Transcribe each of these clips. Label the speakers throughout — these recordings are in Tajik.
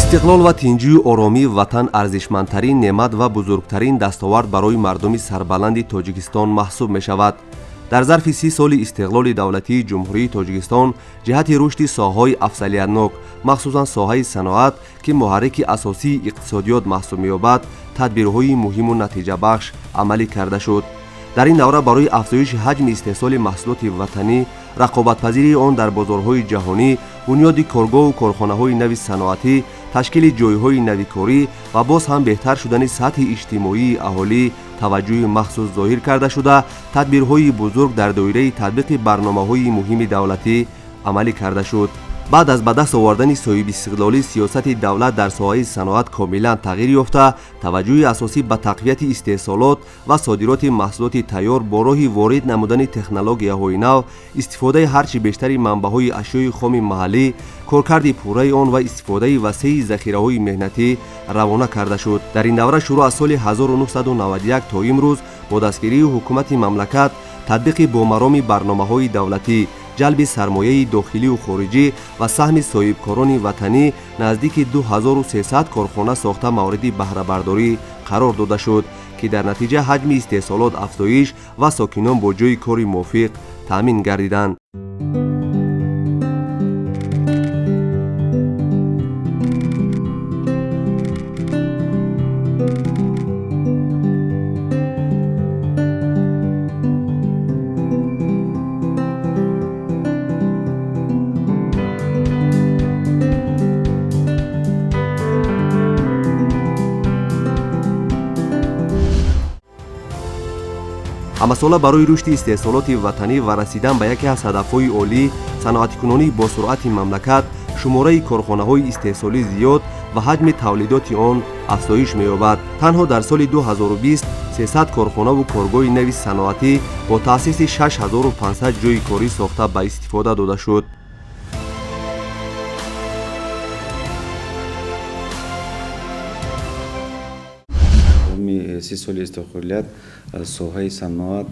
Speaker 1: истиқлол ва тинҷии оромии ватан арзишмандтарин неъмат ва бузургтарин дастовард барои мардуми сарбаланди тоҷикистон маҳсуб мешавад. дар зарфи 30 соли истиқлоли давлатии ҷумҳурии тоҷикистон ҷиҳати рушди соҳаҳои афзалиятнок, махсусан соҳаи саноат, ки муҳаррики асосии иқтисодиёт маҳсуб меёбад, тадбирҳои муҳиму натиҷабахш амалӣ карда шуд. дар ин давра барои афзоиши ҳаҷми истеҳсоли маҳсулоти ватанӣ, рақобатпазирии он дар бозорҳои ҷаҳонӣ, бунёди коргоҳу корхонаҳои нави саноатӣ, ташкили ҷойҳои нави корӣ ва боз ҳам беҳтар шудани сатҳи иҷтимоии аҳолӣ таваҷҷӯҳи махсус зоҳир карда шуда, тадбирҳои бузург дар доираи татбиқи барномаҳои муҳими давлатӣ амалӣ карда шуд. баъд аз ба даст овардани соҳибистиқлолӣ сиёсати давлат дар соҳаи саноат комилан тағйир ёфта, таваҷҷӯҳи асосӣ ба тақвияти истеҳсолот ва содироти маҳсулоти тайёр бо роҳи ворид намудани технологияҳои нав, истифодаи ҳарчи бештари манбаъҳои ашёи хоми маҳаллӣ, коркарди пурраи он ва истифодаи васеъи захираҳои меҳнатӣ равона карда шуд. дар ин давра шуруъ аз соли 1991 то имрӯз бо дастгирии ҳукумати мамлакат татбиқи бомароми барномаҳои давлатӣ, ҷалби сармояи дохилию хориҷӣ ва саҳми соҳибкорони ватанӣ наздики 2300 корхона сохта мавриди баҳрабардорӣ қарор дода шуд, ки дар натиҷа ҳаҷми истеҳсолот афзоиш ва сокинон бо ҷойи кори мувофиқ таъмин гардиданд. ҳамасола барои рушди истеҳсолоти ватанӣ ва расидан ба яке аз ҳадафҳои олии саноатикунонӣ босуръати мамлакат, шумораи корхонаҳои истеҳсолӣ зиёд ва ҳаҷми тавлидоти он афзоиш меёбад. танҳо дар соли 2020 300 корхонаву коргоҳи нави саноатӣ бо таъсиси 6500 ҷойи корӣ сохта ба истифода дода шуд.
Speaker 2: سی سال استقلالیت سوهای صنعت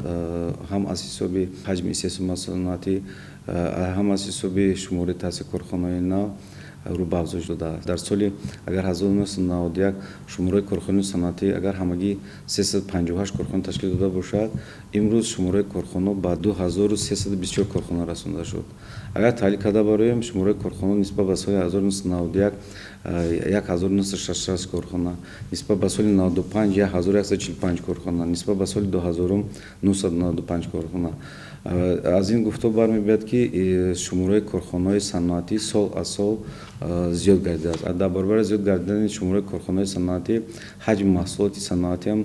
Speaker 2: هم از حساب حجم استثمار صنعتی هم از حساب شمار تأسیس کارخانه‌های نو رو به افزایش داده است. در سال اگر 1991 شمار کارخانه‌های صنعتی اگر همگی 358 کارخانه تشکیل داده باشد، امروز شمار کارخانه به 2324 کارخانه رسانده شد. اگر تحلیل کرده باشیم شمار کارخانه نسبت به سال 1991 1960 کارخانه، نسبت به سال 95 1145 کارخانه، نسبت به سال 2000 995 کارخانه. از این گفته برمی‌آید که شمار کارخانه‌های صنعتی سال از سال زیاد گردیده است. در برابر زیاد گردیدن شمار کارخانه‌های صنعتی، حجم محصولات صنعتی هم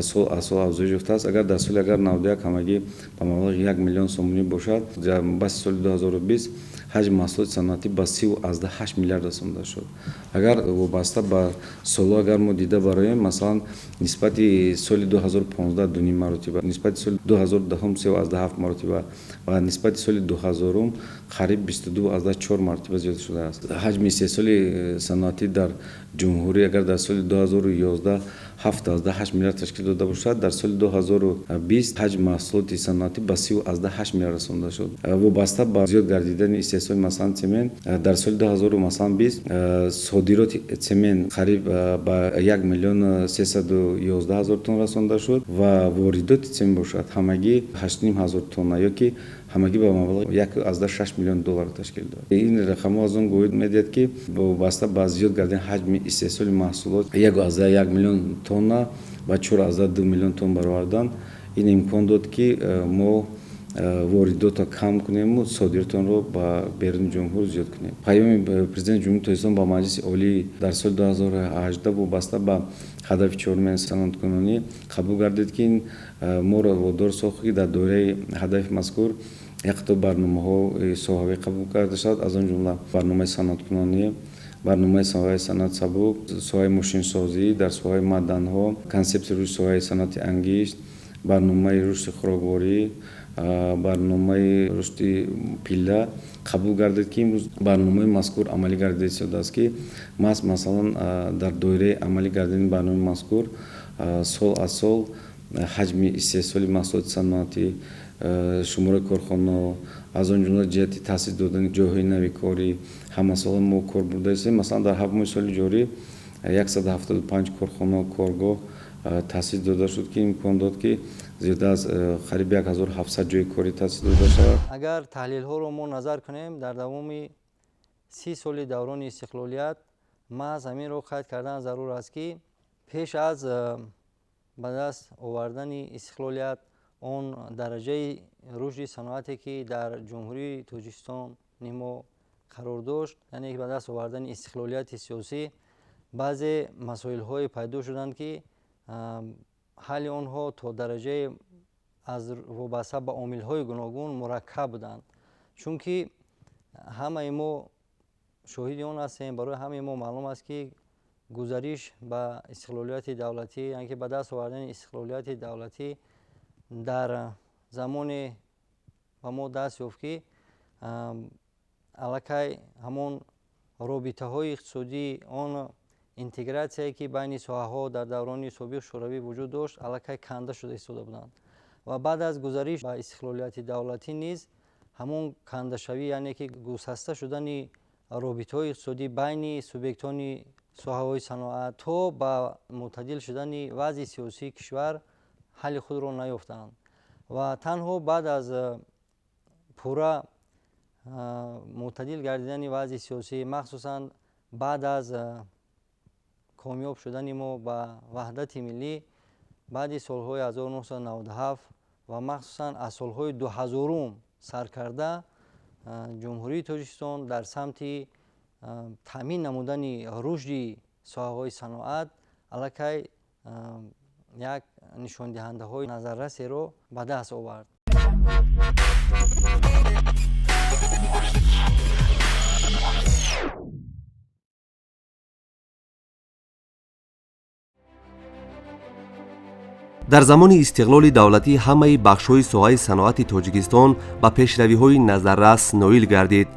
Speaker 2: سال از سال افزایش یافته است. اگر در سال 91 همگی به مبلغ 1 میلیون سومنی باشد، در سال 2020 حجم محصولات صنعتی به 3.8 میلیارد رسانده شد. اگر وابسته به سال اگر ما دیده برایم، مثلا نسبت سال 2015 2.5 مرتبه، نسبت سال 2010 3.7 مرتبه و نسبت سال 2000 قریب 22.4 مرتبه زیاد شده است. حجم استحصال صنعتی در جمهوری اگر در سال 2011 7.8 میلیارد تشکیل داده باشد، در سال 2020 حجم محصولات صنعتی به 3.8 میلیارد رسانده شد. وابسته به زیاد گردیدن استحصال مثلا سمنت، در سال 2020 صادرات سمنت قریب به 1 میلیون 311 هزار تن رسانده شد و واردات سمنت باشد همگی 8.5 هزار تن، یا که همگی به مبلغ 1.6 میلیون دلار تشکیل داد. این رقم از اون گوید می‌دهد که وابسته به زیاد گردیدن حجم استحصال محصولات 1.1 میلیون تن و 4.2 میلیون تن برآوردن، این امکان داد که ما واردات کم کنیم و صادراتون رو با بیرون جمهور زیاد کنیم. پیام پرزیدنت جمهوری اسلامی با مجلس عالی در سال 2018 وابسته به هدف 4 صنعت‌کنونی قبول گردید که ما را وادار ساخت که در دوره هدف مذکور یک تا برنامه‌ها صحابه قبول کرده شد، از آن جمله برنامه صنعت‌کنونی، برنامه صنایع صنعت سبک، صنایع ماشین سازی در صنایع معدن‌ها، کانسپت روی صنایع صنعت انگشت، برنامه رشد خوراکواری، برنامه رشد پیله قبول گردید که امروز برنامه مذکور عملی گردیده شده است که مثلا در دوره عملی گردیدن برنامه مذکور سال از سال ҳаҷми истеҳсоли маҳсулоти саноатӣ, шумораи корхонаҳо, аз он ҷумла ҷиҳати таъсис додани ҷойҳои нави корӣ, ҳамасола мо кор бурда истем. Масалан дар 7 моҳи соли ҷорӣ 175 корхона коргоҳ таъсис дода шуд, ки имкон дод ки зиёда аз қариби 1700 ҷойи корӣ таъсис дода шавад.
Speaker 3: агар таҳлилҳоро мо назар кунем, дар давоми 30 соли даврони истиқлолият маҳз ҳаминро қайд кардан зарур аст, ки пеш аз ба даст овардани истиқлолият он дараҷаи рушди саноате ки дар ҷумҳурии Тоҷикистон нимо қарор дошт, яъне ба даст овардани истиқлолияти сиёсӣ, баъзе масоилҳое пайдо шуданд, ки ҳалли онҳо то дараҷаи аз вобаста ба омилҳои гуногун мураккаб буданд. Чунки ҳамаи мо шоҳиди он ҳастем, барои ҳамаи мо маълум аст, ки гузариш ба истиқлолияти давлатӣ, яъне ки ба даст овардани истиқлолияти давлатӣ дар замоне ба мо даст ёфт, ки аллакай ҳамон робитаҳои иқтисодӣ, он интегратсияе ки байни соҳаҳо дар даврони собиқ шӯравӣ вуҷуд дошт, аллакай канда шуда истода буданд. Ва баъд аз гузариш ба истиқлолияти давлатӣ низ ҳамон кандашавӣ, яъне ки гусаста шудани робитаҳои иқтисодӣ байни субъектони соҳаҳои саноат то ба мӯътадил шудани вазъи сиёсии кишвар ҳалли худро наёфтаанд. Ва танҳо баъд аз пурра мӯътадил гардидани вазъи сиёсӣ, махсусан баъд аз комёб шудани мо ба ваҳдати миллӣ баъди солҳои 1997 ва махсусан аз солҳои 2000 сар карда, ҷумҳурии Тоҷикистон дар самти таъмин намудани рушди соҳаҳои саноат аллакай як нишондиҳандаҳои назаррасеро ба даст овард.
Speaker 1: дар замони истиқлоли давлатӣ ҳамаи бахшҳои соҳаи саноати Тоҷикистон ба пешравиҳои назаррас ноил гардид.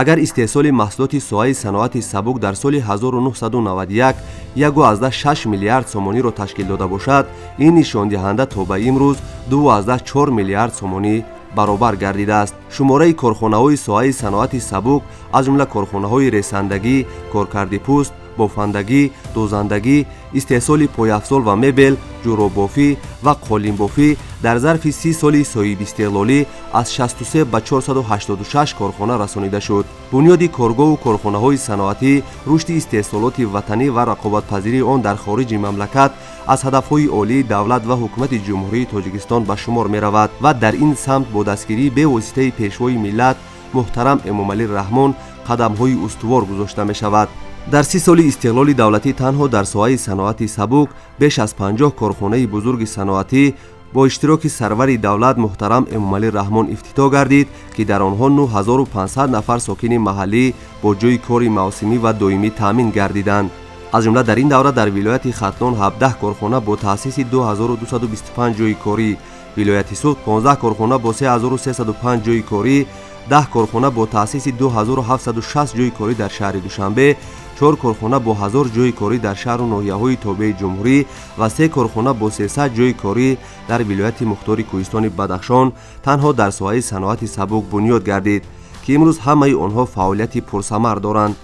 Speaker 1: агар истеҳсоли маҳсулоти соҳаи саноати сабук дар соли 1991 1.6 миллиард сомониро ташкил дода бошад, ин нишондиҳанда то ба имрӯз 2.4 миллиард сомонӣ баробар гардидааст. шумораи корхонаҳои соҳаи саноати сабук аз ҷумла корхонаҳои ресандагӣ, коркарди пӯст, бофандагӣ, дӯзандагӣ, истеҳсоли пойафзол ва мебел, ҷуробофӣ ва қолинбофӣ дар зарфи 30 соли соҳибистиқлолӣ аз 63 ба 486 корхона расонида шуд. бунёди коргоҳу корхонаҳои саноатӣ, рушди истеҳсолоти ватанӣ ва рақобатпазирии он дар хориҷи мамлакат аз ҳадафҳои олии давлат ва ҳукумати ҷумҳурии Тоҷикистон ба шумор меравад ва дар ин самт бо дастгирии бевоситаи пешвои миллат муҳтарам Эмомалӣ Раҳмон қадамҳои устувор гузошта мешавад. дар 30 соли истиқлоли давлатӣ танҳо дар соҳаи саноати сабук беш аз 50 корхонаи бузурги саноатӣ бо иштироки сарвари давлат муҳтарам Эмомалӣ Раҳмон ифтитоҳ гардид, ки дар онҳо 9500 нафар сокини маҳаллӣ бо ҷойи кори мавсимӣ ва доимӣ таъмин гардиданд. аз ҷумла дар ин давра дар вилояти Хатлон 17 корхона бо таъсиси 2225 ҷойи корӣ, вилояти Суғд 15 корхона бо 3305 ҷойи корӣ, 10 корхона бо таъсиси 2760 ҷойи корӣ дар шаҳри Душанбе, 4 корхона бо 1000 ҷойи корӣ дар шаҳру ноҳияҳои тобеи ҷумҳурӣ ва 3 корхона бо 300 ҷойи корӣ дар вилояти мухтори Кӯҳистони Бадахшон танҳо дар соҳаи саноати сабук бунёд гардид, ки имрӯз ҳамаи онҳо фаъолияти пурсамар доранд.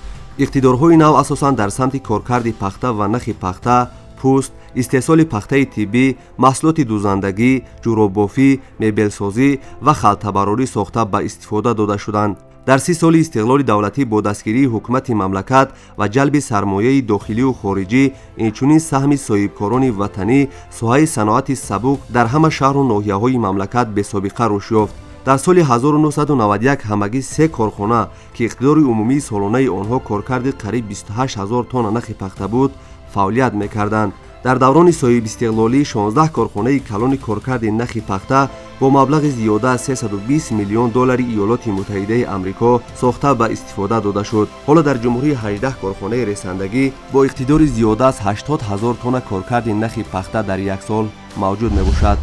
Speaker 1: иқтидорҳои нав асосан дар самти коркарди пахта ва нахи пахта, пӯст, истеҳсоли пахтаи тиббӣ, маҳсулоти дӯзандагӣ, ҷуроббофӣ, мебелсозӣ ва халтабарорӣ сохта ба истифода дода шуданд. дар 30 соли истиқлоли давлатӣ бо дастгирии ҳукумати мамлакат ва ҷалби сармояи дохилию хориҷӣ, инчунин саҳми соҳибкорони ватанӣ, соҳаи саноати сабук дар ҳама шаҳру ноҳияҳои мамлакат бесобиқа рушд ёфт. дар соли 1991 ҳамагӣ 3 корхона ки иқтидори умумии солонаи онҳо коркарди қариб 28 000 тонна нахи пахта буд, фаъолият мекарданд. дар даврони соҳибистиқлолӣ 16 корхонаи калони коркарди нахи пахта бо маблағи зиёда аз 320 миллион доллари Иёлоти Муттаҳидаи Амрико сохта ба истифода дода шуд. ҳоло дар ҷумҳурӣ 18 корхонаи ресандагӣ бо иқтидори зиёда аз 80 000 тонна коркарди нахи пахта дар як сол мавҷуд мебошад.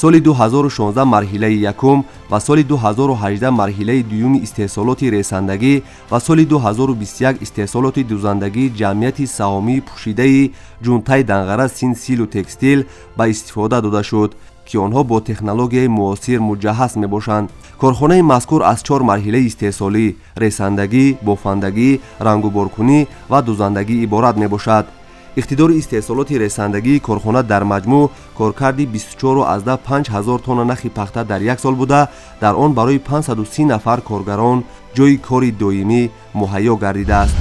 Speaker 1: соли 2016 марҳилаи якум ва соли 2018 марҳилаи дуюми истеҳсолоти ресандагӣ ва соли 2021 истеҳсолоти дузандагии ҷамъияти саҳомии пӯшидаи ҷунтаи Данғара Синд Силу Текстил ба истифода дода шуд ки онҳо бо технологияи муосир муҷаҳҳаз мебошанд. корхонаи мазкур аз 4 марҳилаи истеҳсолӣ ресандагӣ, бофандагӣ, рангуборкунӣ ва дузандагӣ иборат мебошад. иқтидори истеҳсолоти ресандагии корхона дар маҷмӯъ коркарди 24,5 ҳазор тонна нахи пахта дар як сол буда, дар он барои 530 нафар коргарон ҷойи кори доимӣ муҳайё гардидааст.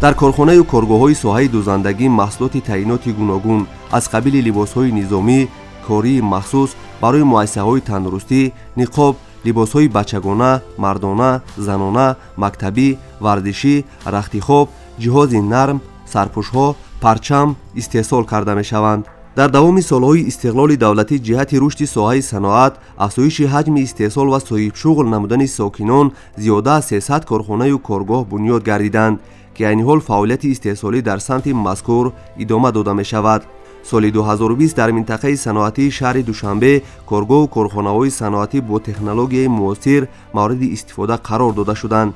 Speaker 1: дар корхонаю коргоҳҳои соҳаи дузандагӣ маҳсулоти таъиноти гуногун аз қабили либосҳои низомӣ, кории махсус барои муассисаҳои тандурустӣ, ниқоб, либосҳои бачагона, мардона, занона, мактабӣ, варзишӣ, рахтихоб, ҷиҳози нарм, сарпӯшҳо, парчам истеҳсол карда мешаванд. дар давоми солҳои истиқлоли давлатӣ ҷиҳати рушди соҳаи саноат, афзоиши ҳаҷми истеҳсол ва соҳибшуғл намудани сокинон зиёда аз 300 корхонаю коргоҳ бунёд гардиданд ки айни ҳол фаъолияти истеҳсолӣ дар самти мазкур идома дода мешавад. соли 2020 дар минтақаи саноатии шаҳри Душанбе коргоҳу корхонаҳои саноатӣ бо технологияи муосир мавриди истифода қарор дода шуданд.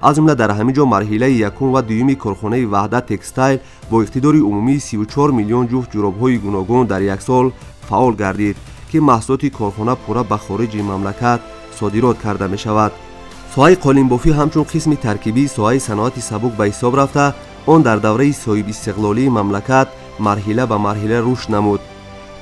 Speaker 1: аз ҷумла дар ҳамин ҷо марҳилаи якум ва дуюми корхонаи Ваҳдат Текстайл бо иқтидори умумии 34 миллион ҷуфт ҷуробҳои гуногун дар як сол фаъол гардид ки маҳсулоти корхона пурра ба хориҷи мамлакат содирот карда мешавад. соҳаи қолинбофӣ ҳамчун қисми таркибии соҳаи саноати сабук ба ҳисоб рафта, он дар давраи соҳибистиқлолии мамлакат марҳила ба марҳила рушд намуд.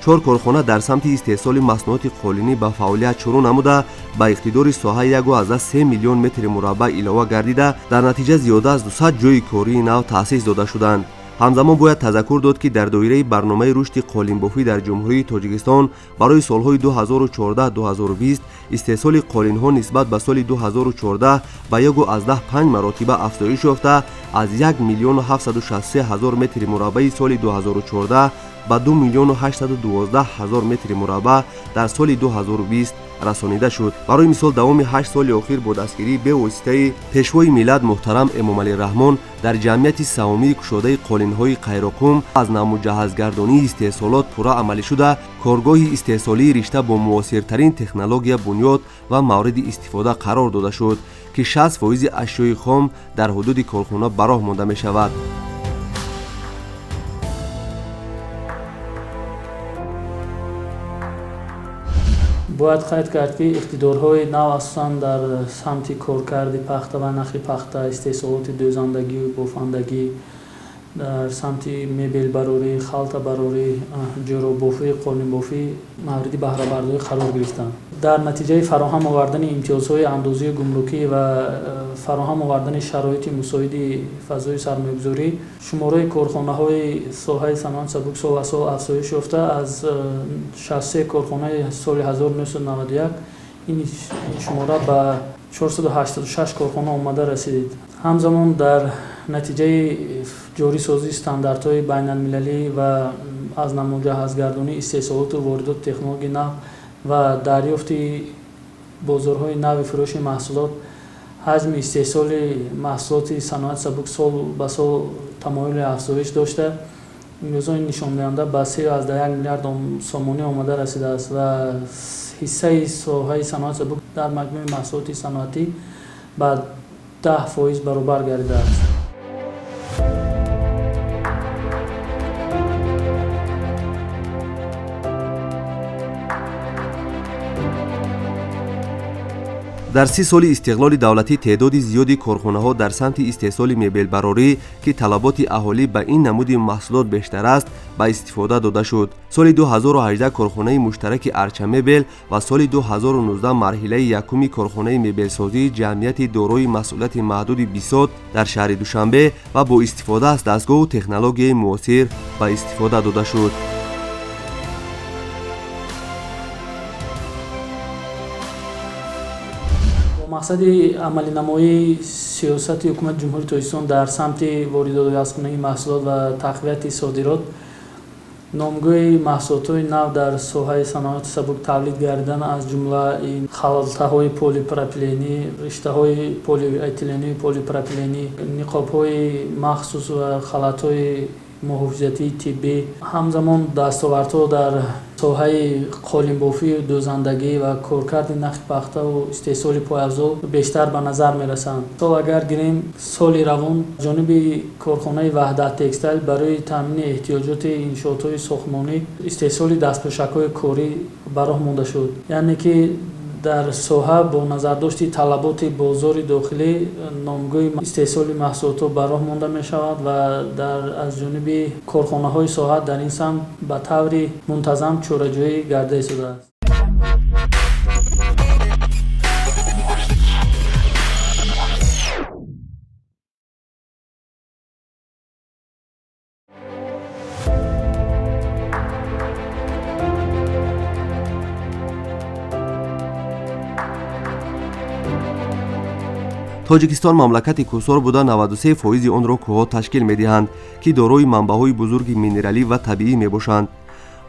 Speaker 1: 4 корхона дар самти истеҳсоли маснуоти қолинӣ ба фаъолият шурӯъ намуда, ба иқтидори соҳа 1,3 миллион метри мураббаъ илова гардида, дар натиҷа зиёда аз 200 ҷойи кории нав таъсис дода шуданд. ҳамзамон бояд тазаккур дод ки дар доираи барномаи рушди қолинбофӣ дар ҷумҳурии Тоҷикистон барои солҳои 2014-2020 истеҳсоли қолинҳо нисбат ба соли 2014 ба 1,5 маротиба афзоиш ёфта, аз 1 миллион 763 ҳазор метри мураббаи соли 2014 ба 2 миллион 812 ҳазор метри мураббаъ дар соли 2020 расонида шуд. барои мисол давоми 8 соли охир бо дастгирии бевоситаи пешвои миллат муҳтарам Эмомалӣ Раҳмон дар ҷамъияти саҳомии кушодаи қолинҳои қайроқум аз намуҷаҳҳазгардонии истеҳсолот пурра амалӣ шуда, коргоҳи истеҳсолии ришта бо муосиртарин технология бунёд ва мавриди истифода қарор дода шуд ки 60% ашёи хом дар ҳудуди корхона ба роҳ монда мешавад.
Speaker 4: бояд қайд кард ки иқтидорҳои нав асосан дар самти коркарди пахта ва нахи пахта, истеҳсолоти дӯзандагӣ, бофандагӣ, дар самти мебелбарорӣ, халтабарорӣ, ҷӯробофӣ, қолинбофӣ мавриди баҳрабардорӣ қарор гирифтанд. дар натиҷаи фароҳам овардани имтиёзҳои андозии гумрукӣ ва фароҳам овардани шароити мусоиди фазои сармоягузорӣ, шумораи корхонаҳои соҳаи саноати сабук сол аз сол афзоиш ёфта, аз 63 корхонаи соли 1991 ин шумора ба 486 корхона омада расид. ҳамзамон дар натиҷаи ҷорисозии стандартҳои байналмилалӣ ва аз намуҷаҳҳазгардонии истеҳсолоту воридоти технологияи нав ва дарёфти бозорҳои нави фурӯши маҳсулот, ҳаҷми истеҳсоли маҳсулоти саноати сабук сол ба сол тамоили афзоиш дошта, имрӯза ин нишондиҳанда ба 3,1 миллиард сомонӣ омада расидааст ва ҳиссаи соҳаи саноати сабук дар маҷмӯи маҳсулоти саноатӣ ба 10% баробар гардидааст.
Speaker 1: дар 30 соли истиқлоли давлатӣ теъдоди зиёди корхонаҳо дар самти истеҳсоли мебелбарорӣ ки талаботи аҳолӣ ба ин намуди маҳсулот бештар аст, ба истифода дода шуд. соли 2018 корхонаи муштараки Арча Мебел ва соли 2019 марҳилаи якуми корхонаи мебелсозии ҷамъияти дорои масъулияти маҳдуди Бисот дар шаҳри Душанбе ва бо истифода аз дастгоҳу технологияи муосир ба истифода дода шуд.
Speaker 4: мақсади амалинамоии сиёсати ҳукумати ҷумҳурии тоҷикистон дар самти воридоту ҳазкунии маҳсулот ва тақвияти содирот номгӯи маҳсулотҳои нав дар соҳаи саноати сабук тавлид гардидан аз ҷумла халтаҳои полипропиленӣ, риштаҳои полиэтилении полипропиленӣ, ниқобҳои махсус ва халатҳои муҳофизатии тиббӣ, ҳамзамон дастовардҳо дар соҳаи қолинбофӣ, дӯзандагӣ ва коркарди нахи пахтаву истеҳсоли пойафзол бештар ба назар мерасанд. Мисол агар гирем, соли равон ҷониби корхонаи Ваҳдат Текстайл барои таъмини эҳтиёҷоти иншоотҳои сохтмонӣ истеҳсоли дастпӯшакҳои корӣ ба роҳ монда шуд. яъне ки дар соҳа бо назардошти талаботи бозори дохилӣ номгӯи истеҳсоли маҳсулотҳо ба роҳ монда мешавад ва аз ҷониби корхонаҳои соҳа дар ин самт ба таври мунтазам чораҷӯӣ гарда истодааст.
Speaker 1: тоҷикистон мамлакати кӯсор буда 93% онро кӯҳҳо ташкил медиҳанд ки дорои манбаъҳои бузурги минералӣ ва табиӣ мебошанд.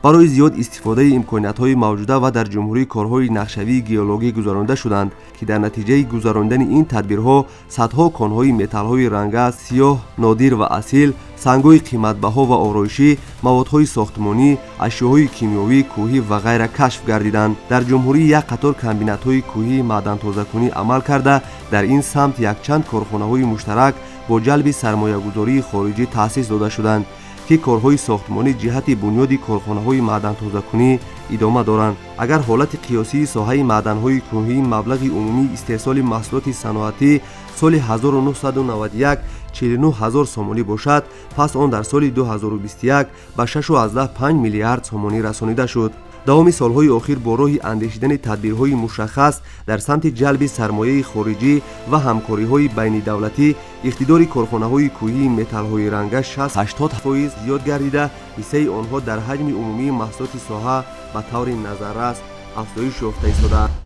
Speaker 1: барои зиёд истифодаи имкониятҳои мавҷуда ва дар ҷумҳурӣ корҳои нақшавии геологӣ гузаронида шуданд ки дар натиҷаи гузарондани ин тадбирҳо садҳо конҳои металлҳои рангаз, сиёҳ, нодир ва асил, сангҳои қиматбаҳо ва ороишӣ, маводҳои сохтмонӣ, ашёҳои кимиёвӣ, кӯҳӣ ва ғайра кашф гардиданд. дар ҷумҳурӣ як қатор комбинатҳои кӯҳӣ маъдантозакунӣ амал карда дар ин самт якчанд корхонаҳои муштарак бо ҷалби сармоягузории хориҷӣ таъсис дода шуданд ки корҳои сохтмонӣ ҷиҳати бунёди корхонаҳои маъдантозакунӣ идома доранд. агар ҳолати қиёсии соҳаи маъданҳои кӯҳӣ маблағи умумии истеҳсоли маҳсулоти саноатӣ соли 1991 49 000 сомонӣ бошад, пас он дар соли 2021 ба 6.5 миллиард сомонӣ расонида шуд. давоми солҳои охир бо роҳи андешидани тадбирҳои мушаххас дар самти ҷалби сармояи хориҷӣ ва ҳамкориҳои байнидавлатӣ иқтидори корхонаҳои кӯҳии металлҳои рангаш 60-80% зиёд гардида, ҳиссаи онҳо дар ҳаҷми умумии маҳсулоти соҳа ба таври назаррас афзоиш ёфта истодааст.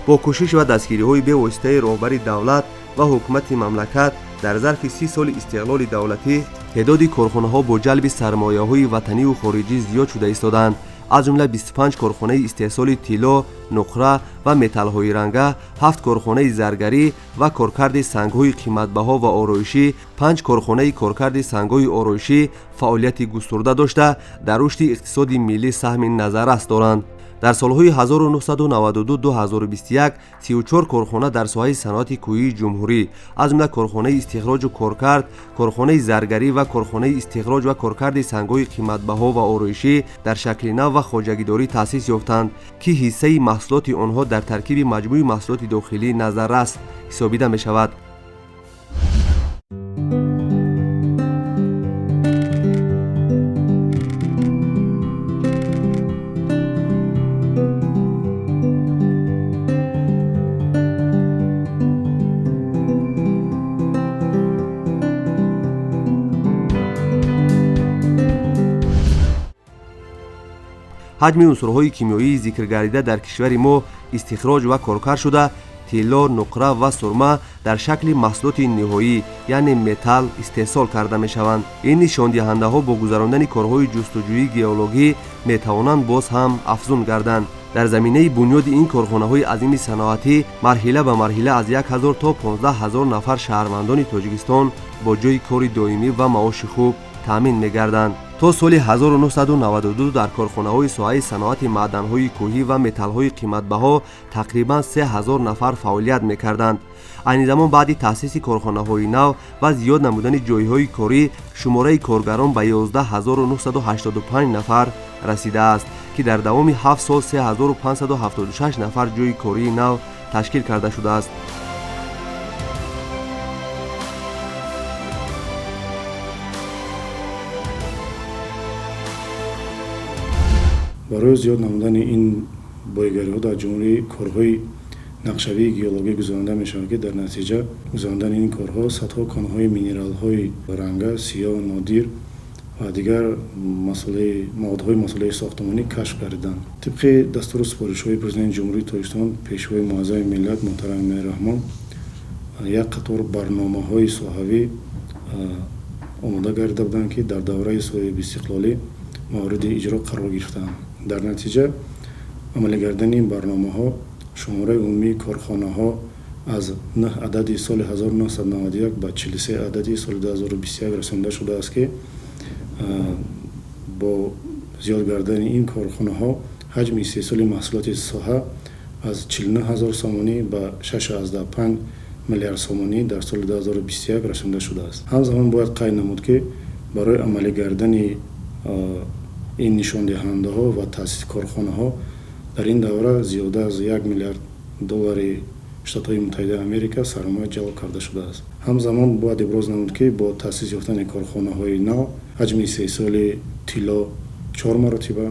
Speaker 1: бо кӯшиш ва дастгириҳои бевоситаи роҳбари давлат ва ҳукумати мамлакат дар зарфи 30 соли истиқлоли давлатӣ теъдоди корхонаҳо бо ҷалби сармояҳои ватанию хориҷӣ зиёд шуда истоданд. аз ҷумла 25 корхонаи истеҳсоли тилло, нуқра ва металлҳои ранга, 7 корхонаи заргарӣ ва коркарди сангҳои қиматбаҳо ва ороишӣ, 5 корхонаи коркарди сангҳои ороишӣ фаъолияти густурда дошта дар рушди иқтисоди миллӣ саҳми назаррас доранд. дар солҳои 1992-2021 34 корхона дар соҳаи саноати кӯҳии ҷумҳурӣ, аз ҷумла корхонаи истихроҷу коркард, корхонаи заргарӣ ва корхонаи истихроҷ ва коркарди сангҳои қиматбаҳо ва ороишӣ дар шакли нав ва хоҷагидорӣ таъсис ёфтанд ки ҳиссаи маҳсулоти онҳо дар таркиби маҷмӯи маҳсулоти дохилӣ назаррас ҳисобида мешавад. ҳаҷми унсурҳои кимиёии зикргардида дар кишвари мо истихроҷ ва коркар шуда, тилло, нуқра ва сурма дар шакли маҳсулоти ниҳоӣ яъне металл истеҳсол карда мешаванд. ин нишондиҳандаҳо бо гузарондани корҳои ҷустуҷӯии геологӣ метавонанд боз ҳам афзун гарданд. дар заминаи бунёди ин корхонаҳои азими саноатӣ марҳила ба марҳила аз 1000 то 15000 нафар шаҳрвандони тоҷикистон бо ҷойи кори доимӣ ва маоши хуб таъмин мегарданд. то соли 1992 дар корхонаҳои соҳаи саноати маъданҳои кӯҳӣ ва металлҳои қиматбаҳо тақрибан 3000 нафар фаъолият мекарданд. айни замон баъди таъсиси корхонаҳои нав ва зиёд намудани ҷойҳои корӣ шумораи коргарон ба 11985 нафар расидааст ки дар давоми 7 сол 3576 нафар ҷойи кории нав ташкил карда шудааст.
Speaker 5: барои зиёд намудани ин боигариҳо дар ҷумҳурии корҳои нақшавии геологӣ гузаронида мешавад, ки дар натиҷа гузарондани ин корҳо садҳо конҳои минералҳои ранга сиёҳ нодир ва дигар маводҳои масъулаи сохтмонӣ кашф гардиданд. тибқи дастуру супоришҳои президенти ҷумҳурии Тоҷикистон пешвои муаззами миллат муҳтарам Эмомали Раҳмон як қатор барномаҳои соҳавӣ омода гардида буданд, ки дар давраи соҳиби истиқлолӣ мавриди иҷро қарор гирифтаанд. дар натиҷа амалӣ гардани ин барномаҳо шумораи умумии корхонаҳо аз 9 адади соли 1991 ба 43 адади соли 2021 расонида шудааст, ки бо зиёд гардани ин корхонаҳо ҳаҷми истеҳсоли маҳсулоти соҳа аз 49 000 сомонӣ ба 6.5 миллиард сомонӣ дар соли 2021 расонида шудааст. ҳамзамон бояд қайд намуд, ки барои амалӣ гардани ин нишондиҳандаҳо ва таъсиси корхонаҳо дар ин давра зиёда аз $1 миллиард Штатҳои Муттаҳидаи Америка сармоя ҷалб карда шудааст. ҳамзамон бояд иброз намуд, ки бо таъсис ёфтани корхонаҳои нав ҳаҷми истеҳсоли тилло 4 маротиба,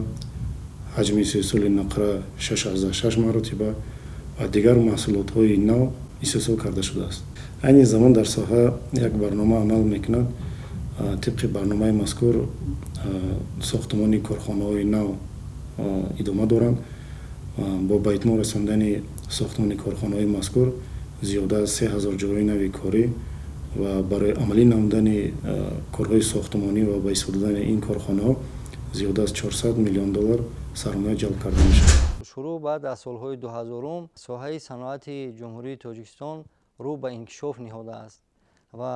Speaker 5: ҳаҷми истеҳсоли нақра 6.6 маротиба ва дигар маҳсулотҳои нав истеҳсол карда шудааст. айни замон дар соҳа як барнома амал мекунад. тибқи барномаи мазкур сохтмони корхонаҳои нав идома доранд. бо ба итмом расондани сохтмони корхонаҳои мазкур зиёда аз 3000 ҷойҳои нави корӣ ва барои амалӣ намудани корҳои сохтмонӣ ва ба истифода додани ин корхонаҳо зиёда аз $400 миллион сармоя ҷалб карда мешавад.
Speaker 3: шурӯъ баъд аз солҳои 2000 соҳаи саноати ҷумҳурии Тоҷикистон рӯ ба инкишоф ниҳодааст ва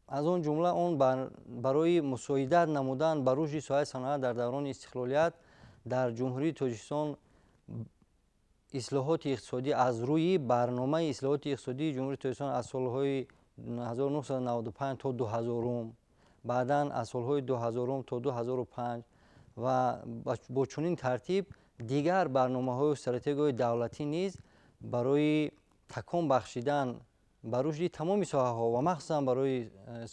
Speaker 3: аз он ҷумла он барои мусоидат намудан ба рушди соҳаи саноат дар даврони истиқлолият дар ҷумҳурии Тоҷикистон ислоҳоти иқтисодӣ аз рӯи барномаи ислоҳоти иқтисодии ҷумҳурии Тоҷикистон аз солҳои 1995 то 2000, баъдан аз солҳои 2000 то 2005 ва бо чунин тартиб дигар барномаҳои стратегияҳои давлатӣ низ барои такон бахшидан ба рушди тамоми соҳаҳо ва махсусан барои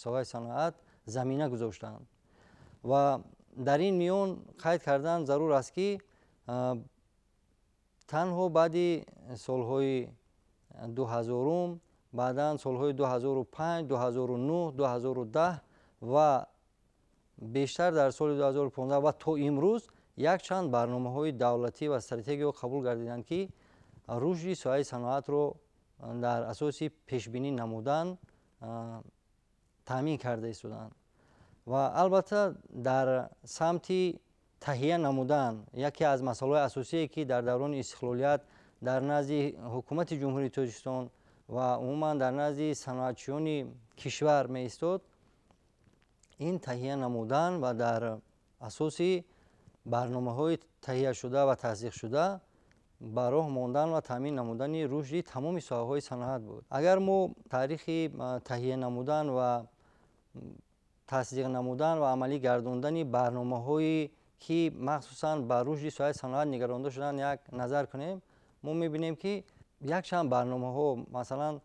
Speaker 3: соҳаи саноат замина гузоштанд. ва дар ин миён қайд кардан зарур аст, ки танҳо баъди солҳои 2000, баъдан солҳои 2005, 2009, 2010 ва бештар дар соли 2015 ва то имрӯз якчанд барномаҳои давлатӣ ва стратегияҳо қабул гардиданд, ки рушди соҳаи саноатро дар асоси пешбинӣ намудан таъмин карда истоданд. ва албатта дар самти таҳия намудан яке аз масъалаҳои асосие, ки дар даврони истиқлолият дар назди ҳукумати ҷумҳурии Тоҷикистон ва умуман дар назди саноатчиёни кишвар меистод, ин таҳия намудан ва дар асоси барномаҳои таҳияшуда ва тасдиқшуда ба роҳ мондан ва таъмин намудани рушди тамоми соҳаҳои саноат буд. агар мо таърихи таҳия намудан ва тасдиқ намудан ва амалӣ гардондани барномаҳои ки махсусан ба рушди соҳаи саноат нигаронда шуданд як назар кунем, мо мебинем, ки якчанд барномаҳо, масалан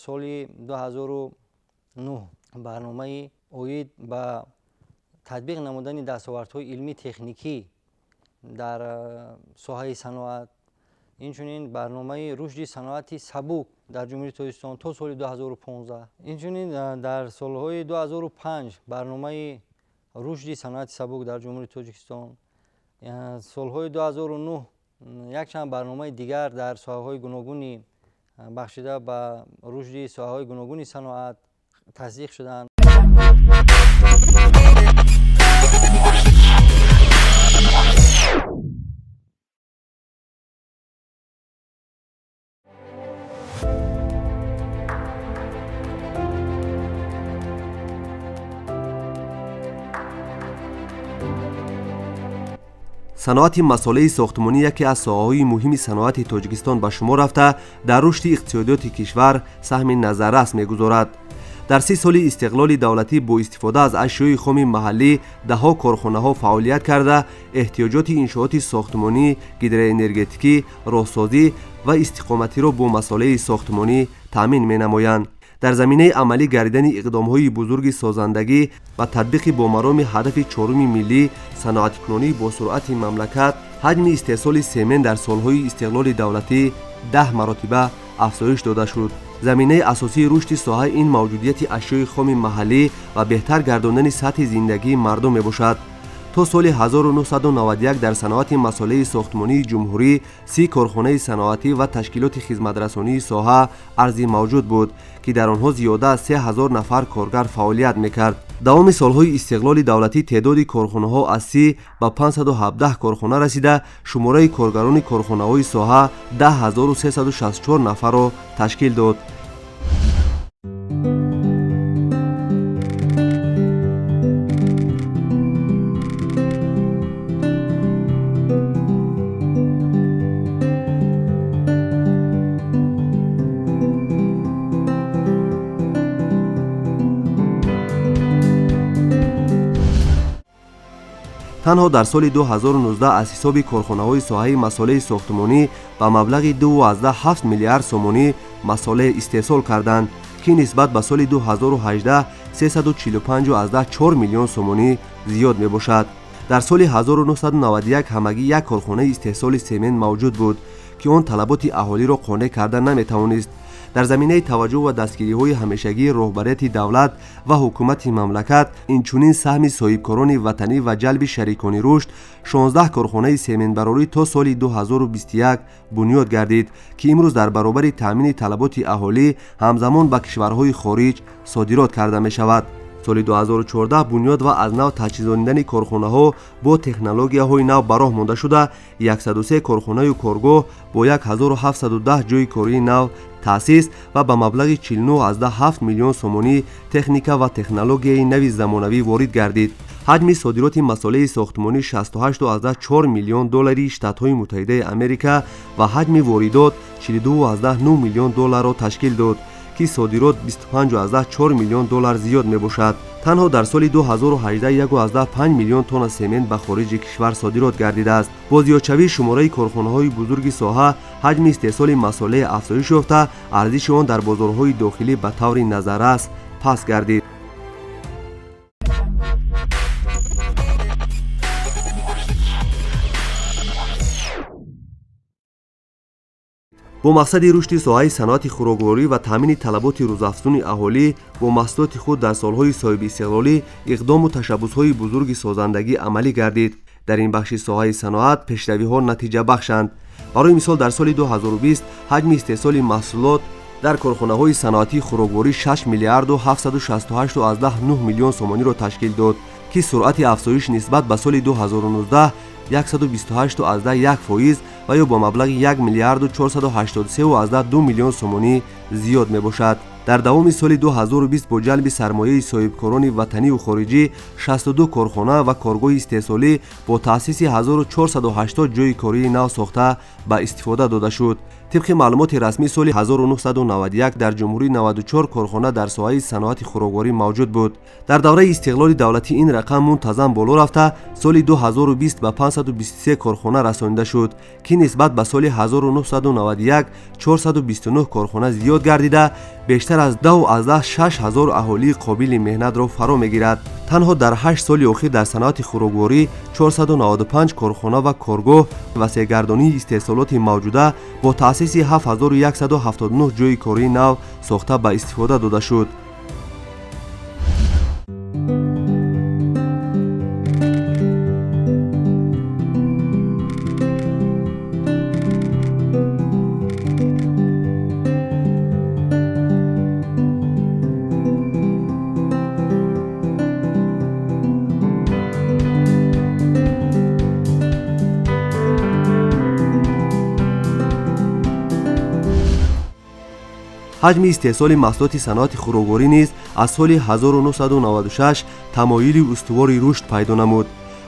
Speaker 3: соли 2009 барномаи оид ба татбиқ намудани дастовардҳои илмӣ техникӣ дар соҳаи саноат, инчунин барномаи рушди саноати сабук дар ҷумҳурии Тоҷикистон то соли 2015, инчунин дар солҳои 2005 барномаи рушди саноати сабук дар ҷумҳурии Тоҷикистон, солҳои 2009 якчанд барномаи дигар дар соҳаҳои гуногуни бахшида ба рушди соҳаҳои гуногуни саноат тасдиқ шуданд.
Speaker 1: саноати масолеҳи сохтмонӣ яке аз соҳаҳои муҳими саноати Тоҷикистон ба шумор рафта дар рушди иқтисодиёти кишвар саҳми назаррас мегузорад. дар 30 соли истиқлоли давлатӣ бо истифода аз ашёи хоми маҳаллӣ даҳо корхонаҳо фаъолият карда эҳтиёҷоти иншооти сохтмонӣ, гидроэнергетикӣ, роҳсозӣ ва истиқоматиро бо масолеҳи сохтмонӣ таъмин менамоянд. дар заминаи амалӣ гардидани иқдомҳои бузурги созандагӣ ва татбиқи бо мароми ҳадафи чоруми миллии саноаткунонӣ бо суръати мамлакат ҳаҷми истеҳсоли семен дар солҳои истиқлоли давлатӣ 10 маротиба афзоиш дода шуд. заминаи асосии рушди соҳа ин мавҷудияти ашёи хоми маҳаллӣ ва беҳтар гардондани сатҳи зиндагии мардум мебошад. то соли 1991 дар саноати масъулияи сохтмонии ҷумҳурӣ 30 корхонаи саноатӣ ва ташкилоти хизматрасонии соҳа арзи мавҷуд буд, ки дар онҳо зиёда аз 3000 нафар коргар фаъолият мекард. давоми солҳои истиқлоли давлатӣ теъдоди корхонаҳо аз 30 ба 517 корхона расида, шумораи коргарони корхонаҳои соҳа 10364 нафарро ташкил дод. танҳо дар соли 2019 аз ҳисоби корхонаҳои соҳаи масъулияи сохтмонӣ ба маблағи 2.7 миллиард сомонӣ масъулия истеҳсол карданд, ки нисбат ба соли 2018 345.4 миллион сомонӣ зиёд мебошад. дар соли 1991 ҳамагӣ як корхонаи истеҳсоли семен мавҷуд буд, ки он талаботи аҳолиро қонеъ карда наметавонист. дар заминаи таваҷҷӯҳ ва дастгириҳои ҳамешагии роҳбарияти давлат ва ҳукумати мамлакат инчунин саҳми соҳибкорони ватанӣ ва ҷалби шарикони рушд 16 корхонаи семенбарорӣ то соли 2021 бунёд гардид, ки имрӯз дар баробари таъмини талаботи аҳолӣ ҳамзамон ба кишварҳои хориҷ содирот карда мешавад. соли 2014 бунёд ва аз нав таҷҳизонидани корхонаҳо бо технологияҳои нав ба роҳ монда шуда 103 корхонаю коргоҳ бо 1710 ҷойи кории нав таъсис ва ба маблағи 49.7 миллион сомонӣ техника ва технологияи нави замонавӣ ворид гардид. ҳаҷми содироти масъулияи сохтмонӣ 68.4 миллион доллари Штатҳои Муттаҳидаи Америка ва ҳаҷми воридот 42.9 миллион долларро ташкил дод, ки содирот 25.4 миллион доллар зиёд мебошад. танҳо дар соли 2018 1.5 миллион тонна семент ба хориҷи кишвар содирот гардидааст. бо зиёдшавии шумораи корхонаҳои бузурги соҳа ҳаҷми истеҳсоли масъулия афзоиш ёфта, арзиши он дар бозорҳои дохилӣ ба таври назаррас паст гардид. бо мақсади рушди соҳаи саноати хӯрокворӣ ва таъмини талаботи рӯзафзуни аҳолӣ бо маҳсулоти худ дар солҳои соҳиби истиқлолӣ иқдому ташаббусҳои бузурги созандагӣ амалӣ гардид. дар ин бахши соҳаи саноат пешравиҳо натиҷа бахшанд. барои мисол дар соли 2020 ҳаҷми истеҳсоли маҳсулот дар корхонаҳои саноатии хӯрокворӣ 6 миллиарду 768.9 миллион сомониро ташкил дод, ки суръати афзоиш нисбат ба соли 2019 128.1% ва ё бо маблағи 1 миллиарду 483.2 миллион сомонӣ зиёд мебошад. дар давоми соли 2020 бо ҷалби сармояи соҳибкорони ватанию хориҷӣ 62 корхона ва коргоҳи истеҳсолӣ бо таъсиси 1480 ҷойи кории нав сохта ба истифода дода шуд. тибқи маълумоти расмӣ соли 1991 дар ҷумҳурӣ 94 корхона дар соҳаи саноати хӯрокворӣ мавҷуд буд. дар давраи истиқлоли давлатӣ ин рақам мунтазам боло рафта соли 2020 ба 523 корхона расонида шуд, ки нисбат ба соли 1991 429 корхона зиёд гардида, бештар аз 2.6 ҳазор аҳолии қобили меҳнатро фаро мегирад. танҳо дар 8 соли охир дар саноати хӯрокворӣ 495 корхона ва коргоҳ васеъгардонии истеҳсолоти мавҷуда бо таъсиси 7179 ҷойи кории нав сохта ба истифода дода шуд. ҳаҷми истеҳсоли маҳсулоти саноати хӯрокворӣ низ аз соли 1996 тамоили устувори рушд пайдо намуд.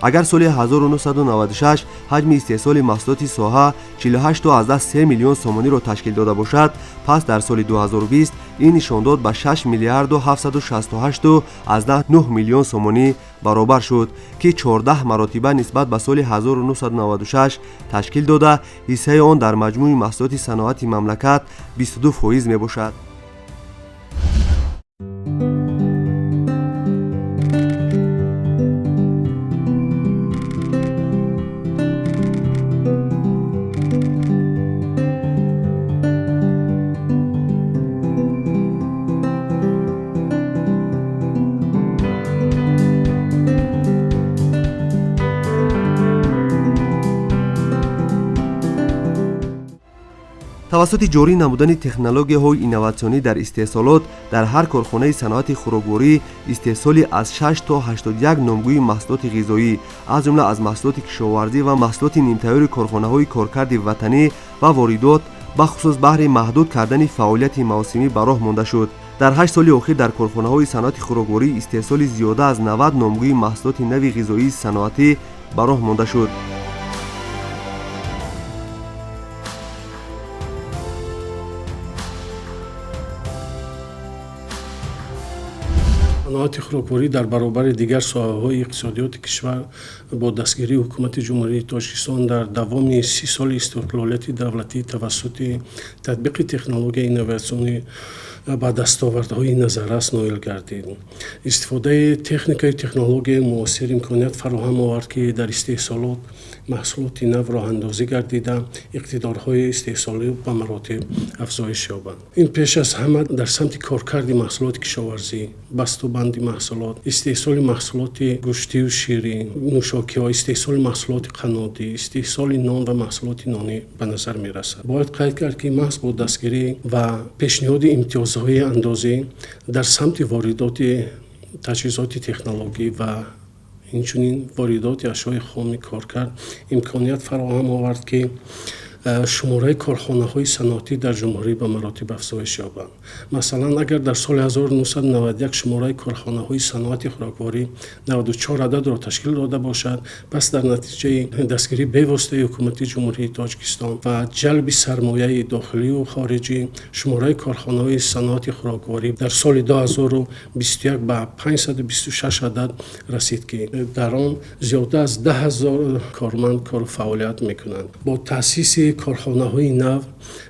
Speaker 1: агар соли 1996 ҳаҷми истеҳсоли маҳсулоти соҳа 48.3 миллион сомониро ташкил дода бошад, пас дар соли 2020 ин нишон дод ба 6 миллиарду 768.9 миллион сомонӣ баробар шуд, ки 14 маротиба нисбат ба соли 1996 ташкил дода, ҳиссаи он дар маҷмӯи маҳсулоти саноати мамлакат 22% мебошад. توسط جاری نمودن تکنولوژی‌های اینوواسیونی در استحصالات در هر کارخانه صنعت خوراکواری استحصال از 6 تا 81 نامگوی محصولات غذایی از جمله از محصولات کشاورزی و محصولات نیمه‌تیار کارخانه‌های کارکرد وطنی و واردات به خصوص بهره محدود کردن فعالیت موسمی به راه مانده شد. در 8 سال اخیر در کارخانه‌های صنعت خوراکواری استحصال زیاده از 90 نامگوی محصولات نوی غذایی صنعتی به راه مانده شد.
Speaker 6: صنعت خوراکواری در برابر دیگر ساحه‌های اقتصادیات کشور با دستگیری حکومت جمهوری تاجیکستان در دوام 30 سال استقلالیت دولتی توسط تطبیق تکنولوژی اینوواسیونی با دستاوردهای نظررس نایل گردید. استفاده تکنیک‌های تکنولوژی معاصر امکانیت فراهم آورد که در استحصالات محصولات نو راه اندازی گردیده اقتدارهای استحصالی به مراتب افزایش یابند. این پیش از همه در سمت کارکرد محصولات کشاورزی، بسته‌بندی محصولات، استحصال محصولات گوشتی و شیرین، نوشاکی‌ها، استحصال محصولات قنادی، استحصال نان و محصولات نانی به نظر می‌رسد. باید قید کرد که محض با دستگیری و پیشنهاد امتیازهای اندازی در سمت واردات تجهیزات تکنولوژی و اینچنین واردات اشیاء خام کارکرد امکانیت فراهم آورد که شماره کارخانه‌های صنعتی در جمهوری به مراتب افزایش یابند. مثلا اگر در سال 1991 شماره کارخانه‌های صنعت خوراکواری 94 عدد را تشکیل داده باشد، پس در نتیجه دستگیری به حکومت جمهوری تاجیکستان و جلب سرمایه داخلی و خارجی، شماره کارخانه‌های صنعت خوراکواری در سال 2021 به 526 عدد رسید که در آن زیاده از 10,000 کارمند کار و فعالیت می‌کنند. با تأسیس کارخانه‌های نو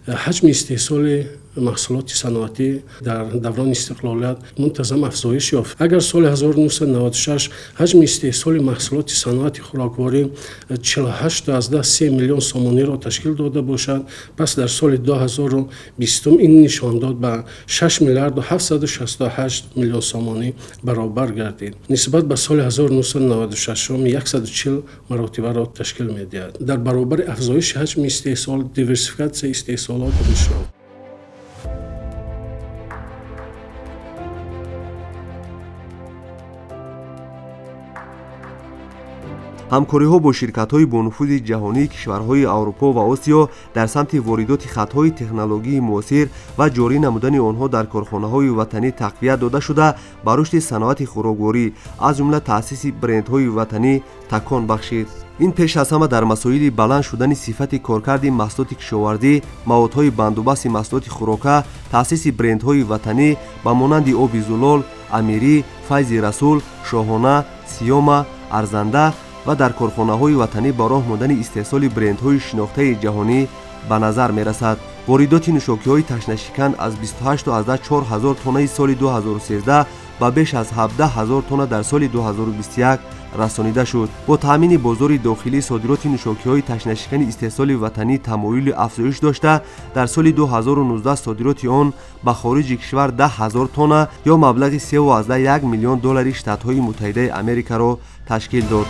Speaker 6: حجم استحصال محصولات صنعتی در دوران استقلالیت منتظم افزایش یافت. اگر سال 1996 حجم استحصال محصولات صنعتی خوراکواری 48.3 میلیون سومانی را تشکیل داده باشد، پس در سال 2020 این نشان داد به 6 میلیارد و 768 میلیون سومانی برابر گردید. نسبت به سال 1996 140 مراتبه را تشکیل می‌دهد. در برابر افزایش حجم استحصال، دیورسیفیکاسیون استحصالات پیشرفت.
Speaker 1: همکاری‌ها با شرکت‌های با نفوذ جهانی کشورهای اروپا و آسیا در سمت واردات خط‌های تکنولوژی معاصر و جاری نمودن آنها در کارخانه‌های وطنی تقویت داده شده به رشد صنعت خوراکواری از جمله تأسیس برندهای وطنی تکان بخشید. این پیش از همه در مسائل بلند شدن صفت کارکرد محصولات کشاورزی، موادهای بندوبست محصولات خوراکه، تأسیس برندهای وطنی به مانند آب زلال، امیری، فیض رسول، شاهانه، سیاما، ارزنده و در کارخانه‌های وطنی با راه ماندن استحصال برندهای شناخته جهانی به نظر می‌رسد. واردات نوشاکی‌های تشنه‌شکن از 28,400 تن سال 2013 به بیش از 17,000 تن در سال 2021 رسانیده شد. با تامین بازار داخلی صادرات نوشاکی‌های تشنه‌شکن استحصال وطنی تمایل افزایش داشته، در سال 2019 صادرات آن به خارج کشور 10,000 تن یا مبلغ 3.1 میلیون دلار شتات‌های متحده آمریکا را تشکیل داد.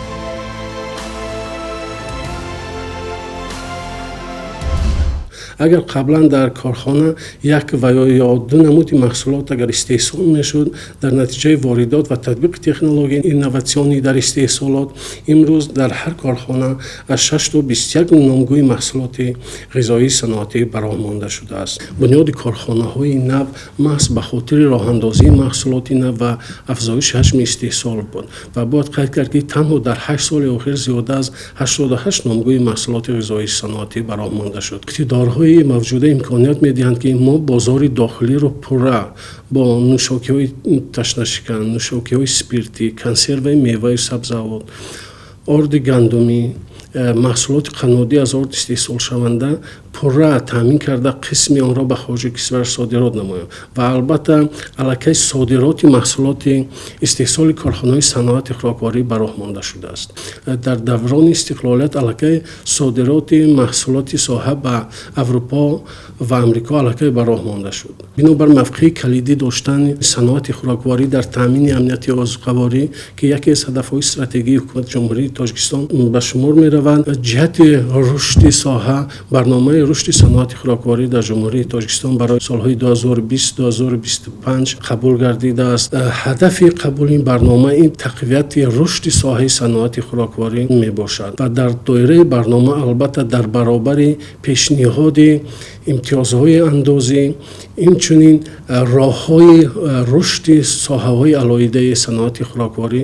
Speaker 6: اگر قبلا در کارخانه یک و یا دو نمود محصولات اگر استحصال میشد، در نتیجه واردات و تطبیق تکنولوژی اینوواسیونی در استحصالات، امروز در هر کارخانه از 6 تا 21 نامگوی محصولات غذایی صنعتی برآمده مانده شده است. بنیاد کارخانه‌های نو محض به خاطر راه اندازی محصولات نو و افزایش حجم استحصال بود و باید قید کرد که تنها در 8 سال اخیر زیاده از 88 نامگوی محصولات غذایی صنعتی برآمده مانده شد. اقتدارهای موجوده امکانیت میدهند که ما بازار داخلی رو پره با نوشاکی‌های تشنه‌شکن، نوشاکی‌های سپیرتی، کنسرو میوه و سبزیجات، آرد گندمی، محصولات قنادی از آرد استحصال شونده پره تامین کرده قسمی آن را به خارج کشور صادرات نماییم و البته علاقه صادرات محصولات استحصال کارخانه‌های صنعت خوراکواری به راه مانده شده است. در دوران استقلالیت علاقه صادرات محصولات ساحه به اروپا و امریکا علاقه به راه مانده شد. بنابر موقع کلیدی داشتن صنعت خوراکواری در تامین امنیت غذاخواری که یکی از هدف‌های استراتژی حکومت جمهوری تاجیکستان به شمار می‌رود، جهت رشد ساحه برنامه рушди саноати хӯрокворӣ дар ҷумҳурии тоҷикистон барои солҳои 2020-2025 қабул гардидааст. ҳадафи қабули ин барнома ин тақвияти рушди соҳаи саноати хӯрокворӣ мебошад ва дар доираи барнома албатта дар баробари пешниҳоди имтиёзҳои андозӣ инчунин роҳҳои рушди соҳаҳои алоҳидаи саноати хӯрокворӣ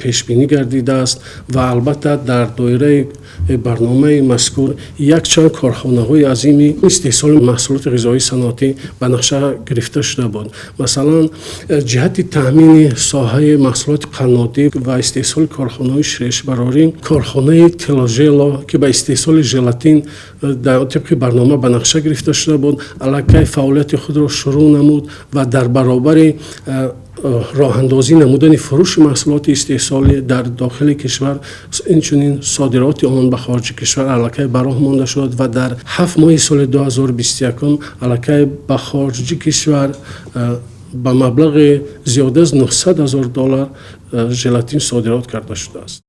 Speaker 6: пешбинӣ гардидааст ва албатта дар доираи барномаи мазкур якчанд корхонаҳои азими истеҳсоли маҳсулоти ғизоии саноатӣ ба нақша гирифта шуда буд. Масалан, ҷиҳати таъмини соҳаи маҳсулоти қаннодӣ ва истеҳсоли корхонаҳои ширешбарорӣ, корхонаи Теложело ки ба истеҳсоли желатин тибқи барнома ба нақша гирифта шуда буд, аллакай фаъолияти худро шурӯъ намуд ва дар баробари роҳандозӣ намудани фурӯши маҳсулоти истеҳсолӣ дар дохили кишвар, инчунин содироти он ба хориҷи кишвар аллакай ба роҳ монда шуд ва дар 7 моҳи соли 2021 аллакай ба хориҷи кишвар ба маблағи зиёда аз $900,000 желатин содирот карда шудааст.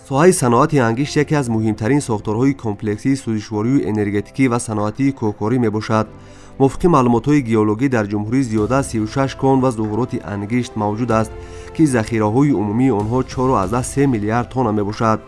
Speaker 1: соҳаи саноати ангишт яке аз муҳимтарин сохторҳои комплексии сӯзишворию энергетикӣ ва саноатии кӯкорӣ мебошад. мувофиқи маълумотҳои геологӣ дар ҷумҳурӣ зиёда аз 36 кон ва зуҳуроти ангишт мавҷуд аст ки захираҳои умумии онҳо 4,3 миллиард тонна мебошад.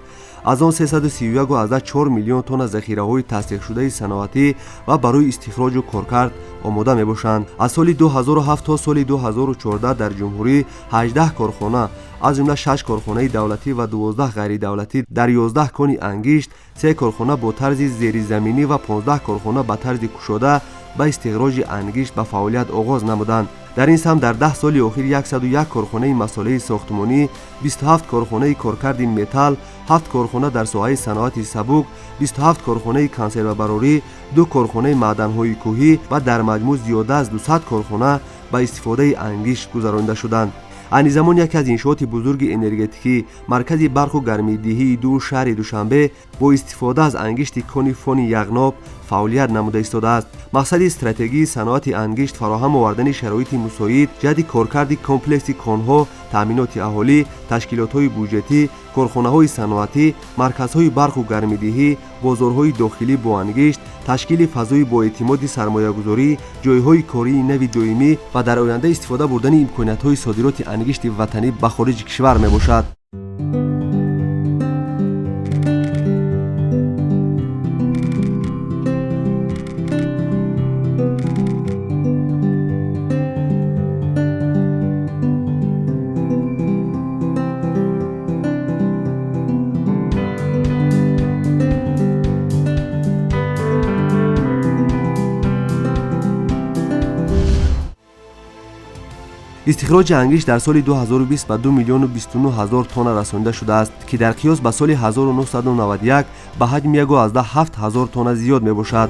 Speaker 1: аз он 331,4 миллион тонна захираҳои тасдиқшудаи саноатӣ ва барои истихроҷу коркард омода мебошанд. аз соли 2007 то соли 2014 дар ҷумҳурӣ 18 корхона аз ҷумла 6 корхонаи давлатӣ ва 12 ғайридавлатӣ дар 11 кони ангишт, 3 корхона бо тарзи зеризаминӣ ва 15 корхона ба тарзи кушода ба истихроҷи ангишт ба фаъолият оғоз намуданд. дар ин самт дар 10 соли охир 101 корхонаи масолеҳи сохтмонӣ, 27 корхонаи коркарди металл, 7 корхона дар соҳаи саноати сабук, 27 корхонаи консервабарорӣ, 2 корхонаи маъданҳои кӯҳӣ ва дар маҷмӯъ зиёда аз 200 корхона ба истифодаи ангишт гузаронида шуданд. айни замон яке аз иншооти бузурги энергетикӣ, маркази барқу гармидиҳии ду шаҳри Душанбе бо истифода аз ангишти кони фони яғноб фаъолият намуда истодааст. мақсади стратегии саноати ангишт фароҳам овардани шароити мусоид ҷиҳати коркарди комплекси конҳо, таъминоти аҳолӣ, ташкилотҳои бюҷетӣ, корхонаҳои саноатӣ, марказҳои барқу гармидиҳӣ, бозорҳои дохилӣ бо ангишт, ташкили фазои боэътимоди сармоягузорӣ, ҷойҳои кории нави доимӣ ва дар оянда истифода бурдани имкониятҳои содироти ангишти ватанӣ ба хориҷи кишвар мебошад. истихроҷи ангишт дар соли 2020 ба 2 миллион 29 ҳазор тонна расонида шудааст, ки дар қиёс ба соли 1991 ба ҳаҷми 1,7 ҳазор тонна зиёд мебошад.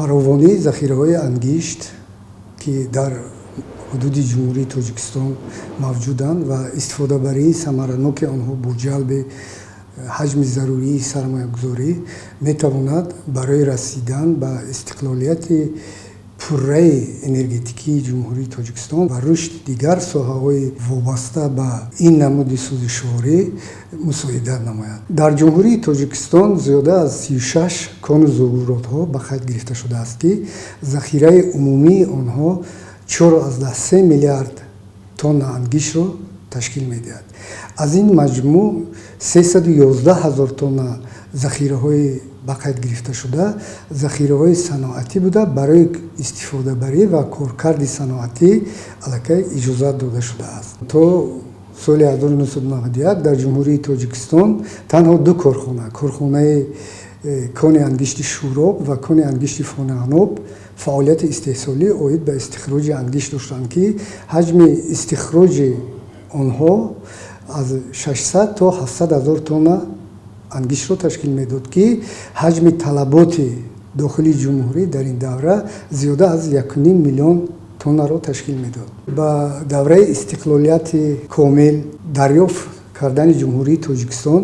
Speaker 7: фаровонии захираҳои ангишт ки дар ҳудуди ҷумҳурии тоҷикистон мавҷуданд ва истифодабарии самараноки онҳо бо ҷалби ҳаҷми зарурии сармоягузорӣ метавонад барои расидан ба истиқлолияти пурраи энергетикии ҷумҳурии тоҷикистон ва рушди дигар соҳаҳои вобаста ба ин намуди сӯзишворӣ мусоидат намояд. дар ҷумҳурии тоҷикистон зиёда аз 36 кону зуҳуротҳо ба қайд гирифта шудааст ки захираи умумии онҳо 4,3 миллиард тонна ангиштро ташкил медиҳад. аз ин маҷмӯъ 311 ҳазор тонна захираҳои ба қайд гирифта шуда захираҳои саноатӣ буда барои истифодабарӣ ва коркарди саноатӣ аллакай иҷозат дода шудааст. то соли 1991 дар ҷумҳурии тоҷикистон танҳо ду корхонаи кони ангишти шӯроб ва кони ангишти фонианоб фаъолияти истеҳсолӣ оид ба истихроҷи ангишт доштанд, ки ҳаҷми истихроҷи онҳо аз 600 то 700 ҳазор тонна ангиштро ташкил медод, ки ҳаҷми талаботи дохили ҷумҳурӣ дар ин давра зиёда аз 1,5 миллион тоннаро ташкил медод. Ба давраи истиқлолияти комил дарёфт кардани ҷумҳурии Тоҷикистон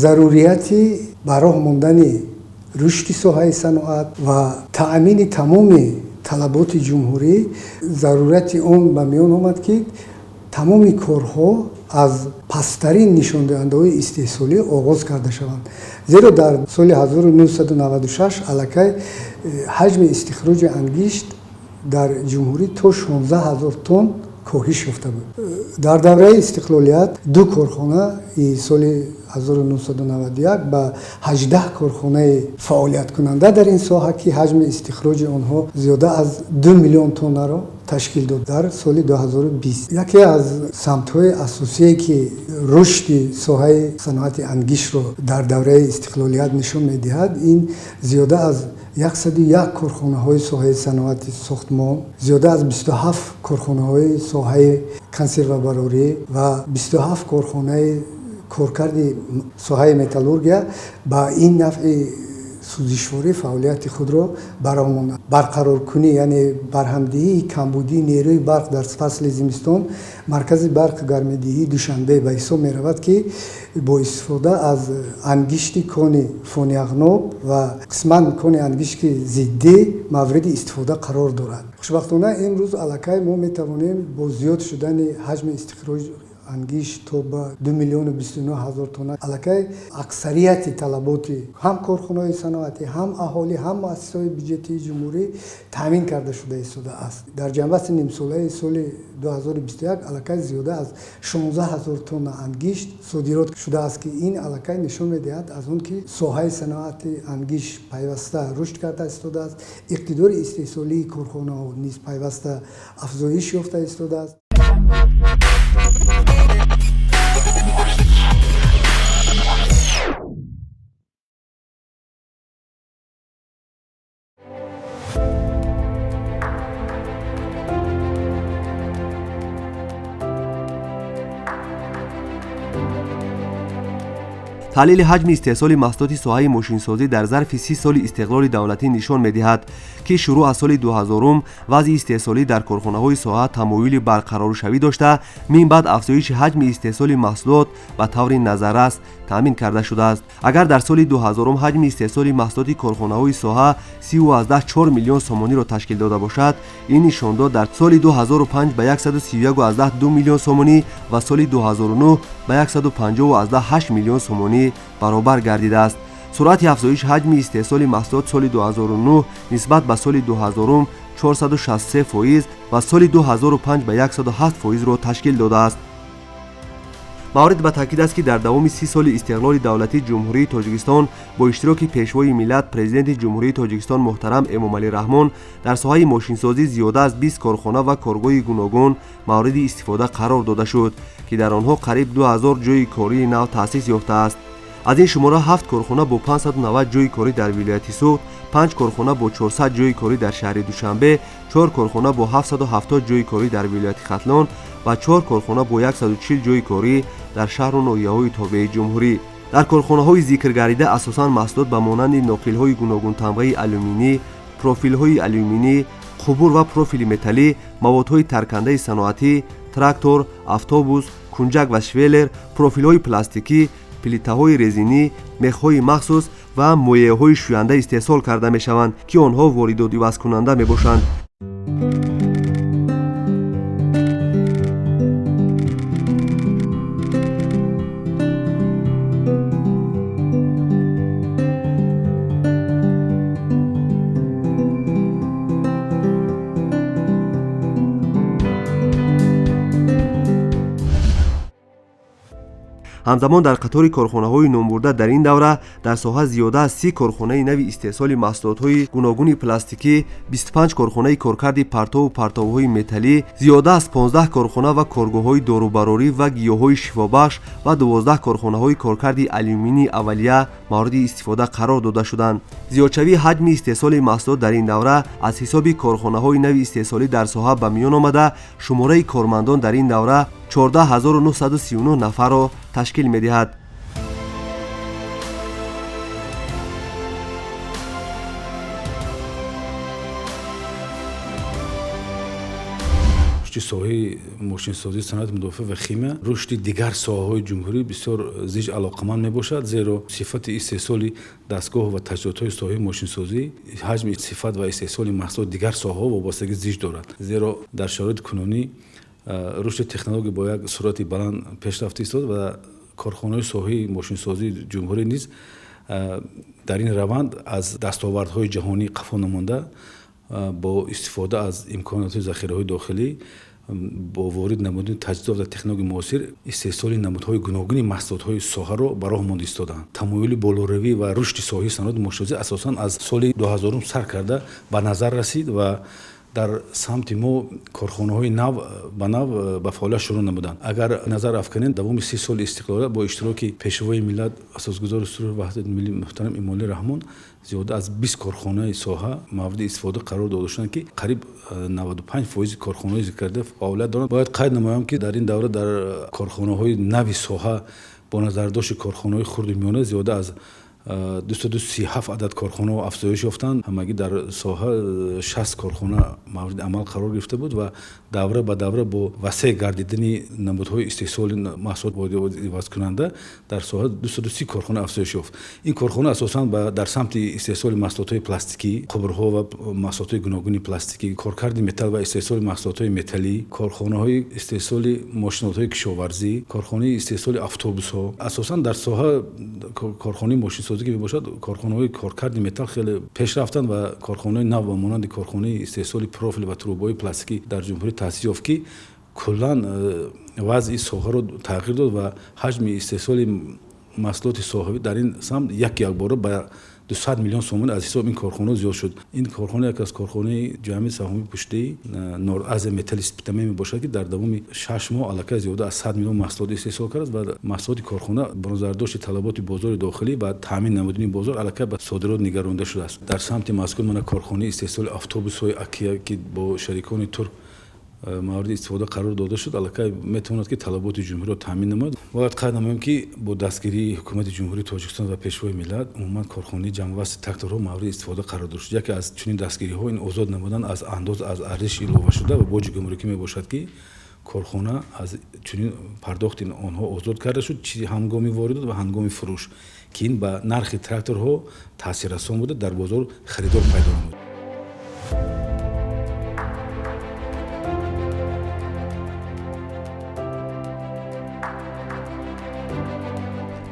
Speaker 7: зарурияти ба роҳ мондани рушди соҳаи саноат ва таъмини тамоми талаботи ҷумҳурӣ, зарурияти он ба миён омад, ки тамоми корҳо аз пасттарин нишондиҳандаҳои истеҳсолӣ оғоз карда шаванд. Зеро дар соли 1996 аллакай ҳаҷми истихроҷи ангишт дар ҷумҳурӣ то 16 ҳазор тонн коҳиш ёфта буд. Дар давраи истиқлолият ду корхона соли 1991 ба 18 корхонаи фаъолияткунанда дар ин соҳа, ки ҳаҷми истихроҷи онҳо зиёда аз 2 миллион тоннаро ташкил дод дар соли 2020. Яке аз самтҳои асосие, ки рушди соҳаи саноати ангиштро дар давраи истиқлолият нишон медиҳад, ин зиёда аз 101 корхонаҳои соҳаи саноати сохтмон, зиёда аз 27 корхонаҳои соҳаи консервабарорӣ ва 27 корхонаи коркарди соҳаи металлургия ба ин навъи сӯзишворӣ фаъолияти худро баромонад. Барқароркунӣ, яъне барҳамдиҳии камбудии нерӯи барқ дар фасли зимистон, маркази барқ гармидиҳии Душанбе ба ҳисоб меравад, ки бо истифода аз ангишти кони фониағноб ва қисман кони ангишти зиддӣ мавриди истифода қарор дорад. хушбахтона имрӯз аллакай мо метавонем бо зиёд шудани ҳаҷми истихроҷ ангишт то ба 2 миллион 29 ҳазор тонна аллакай аксарияти талаботи ҳам корхонаҳои саноатӣ, ҳам аҳолӣ, ҳам муассисаҳои бюҷетии ҷумҳурӣ таъмин карда шуда истодааст. Дар ҷанбаси нимсолаи соли 2021 аллакай зиёда аз 16 ҳазор тонна ангишт содирот шудааст, ки ин аллакай нишон медиҳад аз он ки соҳаи саноати ангишт пайваста рушд карда истодааст, иқтидори истеҳсолии корхонаҳо низ пайваста афзоиш ёфта истодааст.
Speaker 1: таҳлили ҳаҷми истеҳсоли маҳсулоти соҳаи мошинсозӣ дар зарфи 30 соли истиқлоли давлатӣ нишон медиҳад, ки шурӯъ аз соли 2000 вазъи истеҳсолӣ дар корхонаҳои соҳа тамоюли барқароршавӣ дошта, мин баъд афзоиши ҳаҷми истеҳсоли маҳсулот ба таври назаррас таъмин карда шудааст. агар дар соли 2000 ҳаҷми истеҳсоли маҳсулоти корхонаҳои соҳа 3.4 миллион сомониро ташкил дода бошад, ин нишондод дар соли 2005 ба 131.2 миллион сомонӣ ва соли 2009 ба 150.8 миллион сомонӣ баробар гардидааст. суръати афзоиши ҳаҷми истеҳсоли маҳсулот соли 2009 нисбат ба соли 2000 463% ва соли 2005 ба 107%ро ташкил додааст. маврид ба таъкид аст, ки дар давоми 30 соли истиқлоли давлатии ҷумҳурии Тоҷикистон бо иштироки пешвои миллат президенти ҷумҳурии Тоҷикистон муҳтарам Эмомалӣ Раҳмон дар соҳаи мошинсозӣ зиёда аз 20 корхона ва коргоҳи гуногун мавриди истифода қарор дода шуд, ки дар онҳо қариб 2000 ҷойи кории нав таъсис ёфтааст. аз ин шумора 7 корхона бо 590 ҷойи корӣ дар вилояти Суғд, 5 корхона бо 400 ҷойи корӣ дар шаҳри Душанбе, 4 корхона бо 770 ҷойи корӣ дар вилояти Хатлон ва 4 корхона бо 140 ҷойи корӣ дар шаҳру ноҳияҳои тобеи ҷумҳурӣ. дар корхонаҳои зикргарида асосан маҳсулот ба монанди ноқилҳои гуногунтамғаи алюминӣ, профилҳои алюминӣ, қубур ва профили металлӣ, маводҳои таркандаи саноатӣ, трактор, автобус, кунҷак ва швелер, профилҳои пластикӣ, плитаҳои резинӣ, мехҳои махсус ва моеъҳои шӯянда истеҳсол карда мешаванд, ки онҳо воридодивазкунанда мебошанд. ҳамзамон дар қатори корхонаҳои номбурда дар ин давра дар соҳа зиёда аз 30 корхонаи нави истеҳсоли маҳсулотҳои гуногуни пластикӣ, 25 корхонаи коркарди партову партовҳои металлӣ, зиёда аз 15 корхона ва коргоҳҳои дорубарорӣ ва гиёҳҳои шифобахш ва 12 корхонаҳои коркарди алюминии аввалия мавриди истифода қарор дода шуданд. зиёдшавии ҳаҷми истеҳсоли маҳсулот дар ин давра аз ҳисоби корхонаҳои нави истеҳсолӣ дар соҳа ба миён омада, шумораи кормандон дар ин давра 14939 нафарро ташкил медиҳад.
Speaker 8: соҳаи мошинсозӣ, санъати мудофиъ ва химия рушди дигар соҳаҳои ҷумҳурӣ бисёр зич алоқаманд мебошад, зеро сифати истеҳсоли дастгоҳ ва таҷҳизотҳои соҳаи мошинсозӣ ҳаҷми сифат ва истеҳсоли маҳсулоти дигар соҳаҳо вобастагӣ зич дорад. Зеро дар шароити кунунӣ рушди технология бо як суръати баланд пешрафта истод ва корхонаҳои соҳаи мошинсозии ҷумҳурӣ низ дар ин раванд аз дастовардҳои ҷаҳонӣ қафо намонда бо истифода аз имконотҳои захираҳои дохилӣ бо ворид намудани таҷҳизот ва технологияи муосир истеҳсоли намудҳои гуногуни маҳсулотҳои соҳаро ба роҳ монда истоданд. Тамоюли болоравӣ ва рушди соҳаи санъати мошинсозӣ асосан аз соли 2000 сар карда ба назар расид ва дар самти мо корхонаҳои нав ба фаъолият шурӯъ намуданд. Агар назар афканем, давоми 30 соли истиқлолият бо иштироки пешвои миллат асосгузори суруҳи ваҳдати миллии муҳтарам Эмомалӣ Раҳмон зиёда аз 20 корхонаи соҳа мавриди истифода қарор дода шуданд, ки қариб 95% корхонаҳои зикркарда фаъолият доранд. Бояд қайд намоям, ки дар ин давра дар корхонаҳои нави соҳа бо назардошти корхонаҳои хурду миёна зиёда аз 237 адад корхонаҳо афзоиш ёфтанд. Ҳамагӣ дар соҳа 60 корхона мавриди амал қарор гирифта буд ва давра ба давра бо васеъ гардидани намудҳои истеҳсоли маҳсулот ивазкунанда дар соҳа 230 корхона афзоиш ёфт. Ин корхона асосан дар самти истеҳсоли маҳсулотҳои пластикӣ, қубурҳо ва маҳсулотҳои гуногуни пластикӣ, коркарди металл ва истеҳсоли маҳсулотҳои металлӣ, корхонаҳои истеҳсоли мошинотҳои кишоварзӣ, корхонаи истеҳсоли автобусҳо. Асосан дар соҳа корхонаи мошинсозӣ ки мебошад, корхонаҳои коркарди металл хеле пеш рафтанд ва корхонаҳои нав ба монанди корхонаи истеҳсоли профил ва трубаҳои пластикӣ дар ҷумҳурӣ таъсис ёфт, ки куллан вазъи соҳаро тағйир дод ва ҳаҷми истеҳсоли маҳсулоти соҳавӣ дар ин самт якбора ба 200 миллион сомон аз ҳисоби ин корхонаҳо зиёд шуд. Ин корхона як аз корхонаи ҷамъи саҳмии пуштаи Норд Азия Металл Спитаме мебошад, ки дар давоми 6 моҳ аллакай зиёда аз 100 миллион маҳсулот истеҳсол кард ва маҳсулоти корхона бо назардошти талаботи бозори дохилӣ ва таъмин намудани бозор аллакай ба содирот нигаронда шудааст. Дар самти мазкур мана корхонаи истеҳсоли автобусҳои Акия, ки бо шарикони турк мавриди истифода қарор дода шуд, аллакай метавонад ки талаботи ҷумҳуриро таъмин намояд. Бояд қайд намоям, ки бо дастгирии ҳукумати ҷумҳурии Тоҷикистон ва пешвои миллат умуман корхонаи ҷамъовасти тракторҳо мавриди истифода қарор дошт. Яке аз чунин дастгириҳо ин озод намудан аз андоз аз арзиши иловашуда ва боҷи гумрукӣ мебошад, ки корхона аз чунин пардохти онҳо озод карда шуд, чи ҳангоми воридот ва ҳангоми фурӯш, ки ин ба нархи тракторҳо таъсиррасон буда, дар бозор харидор пайдо намуд.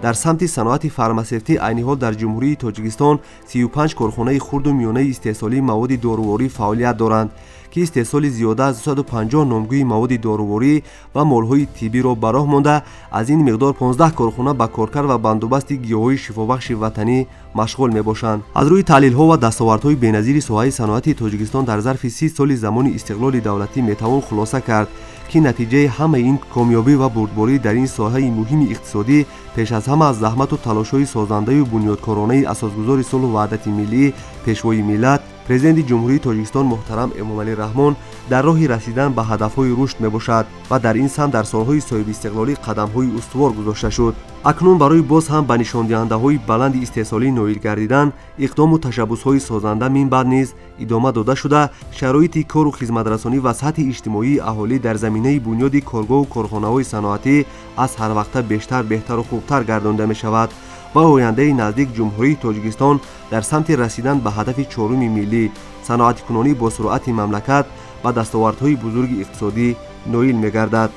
Speaker 1: дар самти саноати фармасевтӣ айни ҳол дар ҷумҳурии Тоҷикистон 35 корхонаи хурду миёнаи истеҳсолии маводи доруворӣ фаъолият доранд, ки истеҳсоли зиёда аз 250 номгӯи маводи доруворӣ ва молҳои тиббиро ба роҳ монда, аз ин миқдор 15 корхона ба коркар ва бандобасти гиёҳҳои шифобахши ватанӣ машғул мебошанд. аз рӯи таҳлилҳо ва дастовардҳои беназири соҳаи саноати Тоҷикистон дар зарфи 30 соли замони истиқлоли давлатӣ метавон хулоса кард, ки натиҷаи ҳамаи ин комёбӣ ва бурдборӣ дар ин соҳаи муҳими иқтисодӣ пеш аз ҳама аз заҳмату талошҳои созандаю бунёдкоронаи асосгузори сулҳу ваҳдати миллӣ, пешвои миллат, президенти ҷумҳурии Тоҷикистон муҳтарам Эмомалӣ Раҳмон дар роҳи расидан ба ҳадафҳои рушд мебошад ва дар ин самт дар солҳои соҳибистиқлолӣ қадамҳои устувор гузошта шуд. акнун барои боз ҳам ба нишондиҳандаҳои баланди истеҳсолӣ ноил гардидан, иқдому ташаббусҳои созанда минбаъд низ идома дода шуда, шароити кору хизматрасонӣ ва сатҳи иҷтимоии аҳолӣ дар заминаи бунёди коргоҳу корхонаҳои саноатӣ аз ҳарвақта бештар беҳтару хубтар гардонда мешавад ва ояндаи наздик ҷумҳурии Тоҷикистон дар самти расидан ба ҳадафи чоруми миллӣ, саноатикунонӣ бо суръати мамлакат ба дастовардҳои бузурги иқтисодӣ ноил мегардад.